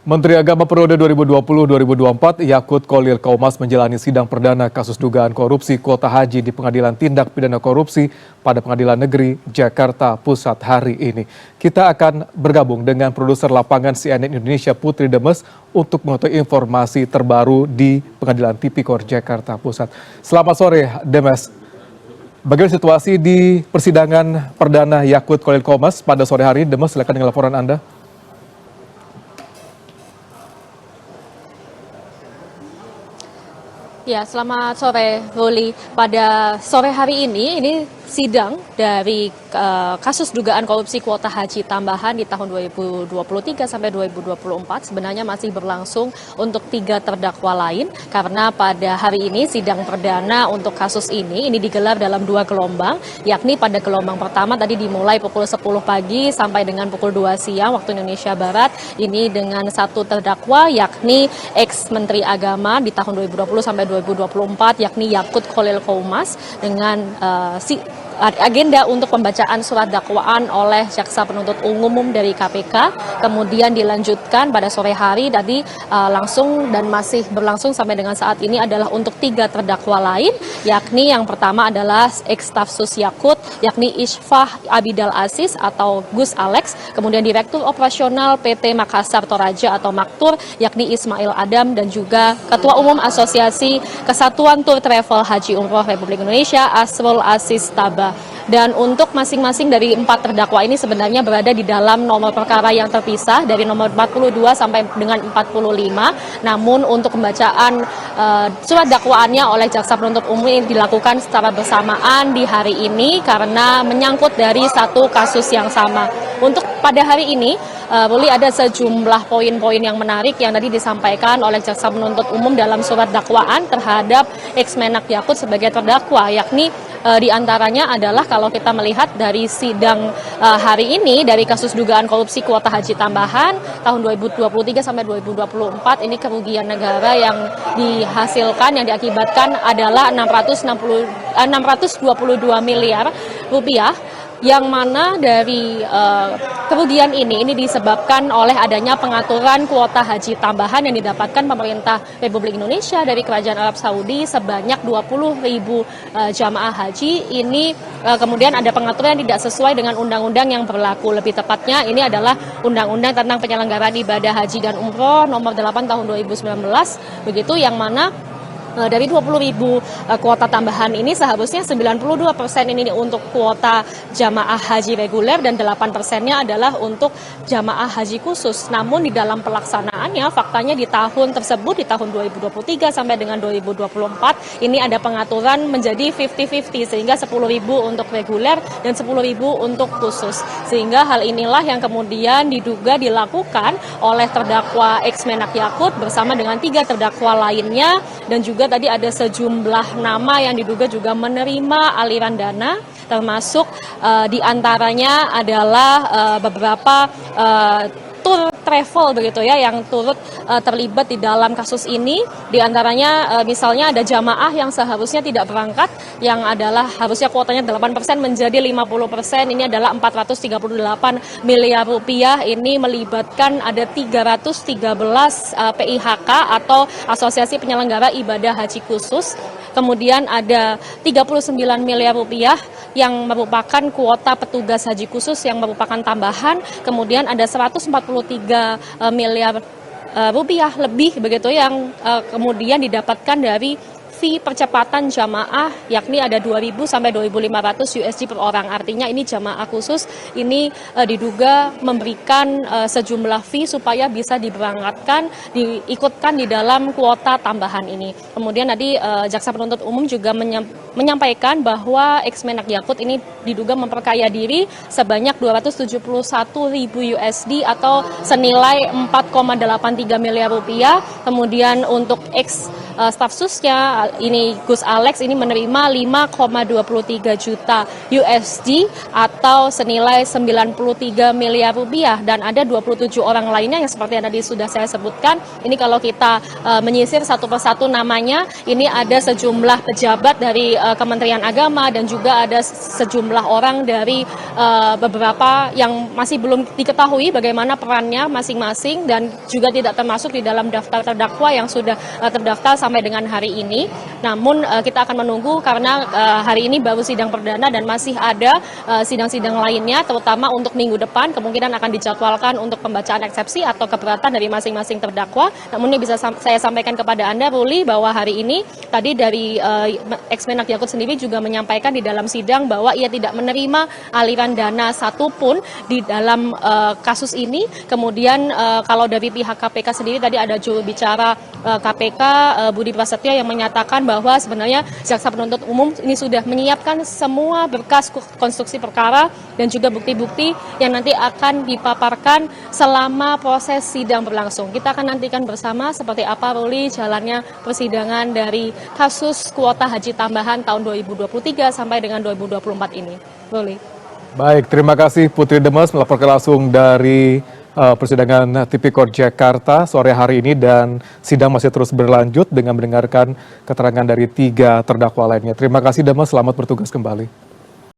Menteri Agama periode 2020-2024 Yakut Kholil Qaumas menjalani sidang perdana kasus dugaan korupsi kuota haji di Pengadilan Tindak Pidana Korupsi pada Pengadilan Negeri Jakarta Pusat hari ini. Kita akan bergabung dengan produser lapangan CNN Indonesia Putri Demes untuk mengetahui informasi terbaru di Pengadilan Tipikor Jakarta Pusat. Selamat sore Demes. Bagaimana situasi di persidangan perdana Yakut Kholil Qaumas pada sore hari? Demes, silakan dengan laporan Anda. Ya, selamat sore, Ruli. Pada sore hari ini sidang dari kasus dugaan korupsi kuota haji tambahan di tahun 2023 sampai 2024 sebenarnya masih berlangsung untuk 3 terdakwa lain, karena pada hari ini sidang perdana untuk kasus ini digelar dalam 2 gelombang, yakni pada gelombang pertama tadi dimulai pukul 10 pagi sampai dengan pukul 2 siang waktu Indonesia Barat, ini dengan 1 terdakwa yakni ex-Menteri Agama di tahun 2020 sampai 2024 yakni Yakut Kholil Qaumas dengan agenda untuk pembacaan surat dakwaan oleh Jaksa Penuntut Umum dari KPK, kemudian dilanjutkan pada sore hari tadi langsung dan masih berlangsung sampai dengan saat ini adalah untuk 3 terdakwa lain, yakni yang pertama adalah ex-staf sus Yakut, yakni Isfah Abidal Aziz atau Gus Alex, kemudian Direktur Operasional PT Makassar Toraja atau Maktur, yakni Ismail Adam, dan juga Ketua Umum Asosiasi Kesatuan Tur Travel Haji Umroh Republik Indonesia Asrul Aziz Taba. Dan untuk masing-masing dari 4 terdakwa ini sebenarnya berada di dalam nomor perkara yang terpisah dari nomor 42 sampai dengan 45. Namun untuk pembacaan surat dakwaannya oleh Jaksa Penuntut Umum ini dilakukan secara bersamaan di hari ini karena menyangkut dari satu kasus yang sama. Untuk pada hari ini, Ruli, ada sejumlah poin-poin yang menarik yang tadi disampaikan oleh Jaksa Penuntut Umum dalam surat dakwaan terhadap ex-Menak Yakut sebagai terdakwa, yakni di antaranya adalah kalau kita melihat dari sidang hari ini dari kasus dugaan korupsi kuota haji tambahan tahun 2023 sampai 2024 ini kerugian negara yang dihasilkan yang diakibatkan adalah 622 miliar rupiah, yang mana dari kerugian ini disebabkan oleh adanya pengaturan kuota haji tambahan yang didapatkan pemerintah Republik Indonesia dari Kerajaan Arab Saudi sebanyak 20.000 jamaah haji. Ini kemudian ada pengaturan yang tidak sesuai dengan undang-undang yang berlaku. Lebih tepatnya ini adalah Undang-Undang tentang Penyelenggaraan Ibadah Haji dan Umroh nomor 8 tahun 2019, begitu, yang mana dari 20.000 kuota tambahan ini seharusnya 92% ini untuk kuota jamaah haji reguler dan 8%-nya adalah untuk jamaah haji khusus. Namun di dalam pelaksanaannya faktanya di tahun tersebut, di tahun 2023 sampai dengan 2024 ini ada pengaturan menjadi 50-50 sehingga 10.000 untuk reguler dan 10.000 untuk khusus. Sehingga hal inilah yang kemudian diduga dilakukan oleh terdakwa ex-Menak Yakut bersama dengan 3 terdakwa lainnya, dan juga tadi ada sejumlah nama yang diduga juga menerima aliran dana, termasuk diantaranya adalah beberapa tur travel begitu ya yang turut terlibat di dalam kasus ini. Di antaranya misalnya ada jamaah yang seharusnya tidak berangkat, yang adalah harusnya kuotanya 8% menjadi 50%, ini adalah 438 miliar rupiah. Ini melibatkan ada 313 PIHK atau Asosiasi Penyelenggara Ibadah Haji Khusus. Kemudian ada 39 miliar rupiah yang merupakan kuota petugas haji khusus yang merupakan tambahan. Kemudian ada 143 miliar rupiah lebih begitu yang kemudian didapatkan dari fee percepatan jamaah, yakni ada 2.000 sampai 2.500 USD per orang. Artinya ini jamaah khusus ini diduga memberikan sejumlah fee supaya bisa diberangkatkan, diikutkan di dalam kuota tambahan ini. Kemudian tadi Jaksa Penuntut Umum juga menyampaikan bahwa ex-Menak Yakut ini diduga memperkaya diri sebanyak 271.000 USD atau senilai 4,83 miliar rupiah. Kemudian untuk ex staf susnya ini Gus Alex ini menerima 5,23 juta USD atau senilai 93 miliar rupiah, dan ada 27 orang lainnya yang seperti yang tadi sudah saya sebutkan. Ini kalau kita menyisir satu persatu namanya, ini ada sejumlah pejabat dari Kementerian Agama dan juga ada sejumlah orang dari beberapa yang masih belum diketahui bagaimana perannya masing-masing dan juga tidak termasuk di dalam daftar terdakwa yang sudah terdaftar sampai dengan hari ini. Namun kita akan menunggu karena hari ini baru sidang perdana dan masih ada sidang-sidang lainnya, terutama untuk minggu depan kemungkinan akan dijadwalkan untuk pembacaan eksepsi atau keberatan dari masing-masing terdakwa. Namun ini bisa saya sampaikan kepada Anda, Ruli, bahwa hari ini tadi dari Ex-Menak Yakut sendiri juga menyampaikan di dalam sidang bahwa ia tidak menerima aliran dana satupun di dalam kasus ini. Kemudian kalau dari pihak KPK sendiri tadi ada juru bicara KPK Budi Prasetyo yang menyatakan bahwa sebenarnya jaksa penuntut umum ini sudah menyiapkan semua berkas konstruksi perkara dan juga bukti-bukti yang nanti akan dipaparkan selama proses sidang berlangsung. Kita akan nantikan bersama seperti apa, Ruli, jalannya persidangan dari kasus kuota haji tambahan tahun 2023 sampai dengan 2024 ini. Ruli. Baik, terima kasih Putri Demes melaporkan langsung dari persidangan Tipikor Jakarta sore hari ini, dan sidang masih terus berlanjut dengan mendengarkan keterangan dari 3 terdakwa lainnya. Terima kasih Demes, selamat bertugas kembali.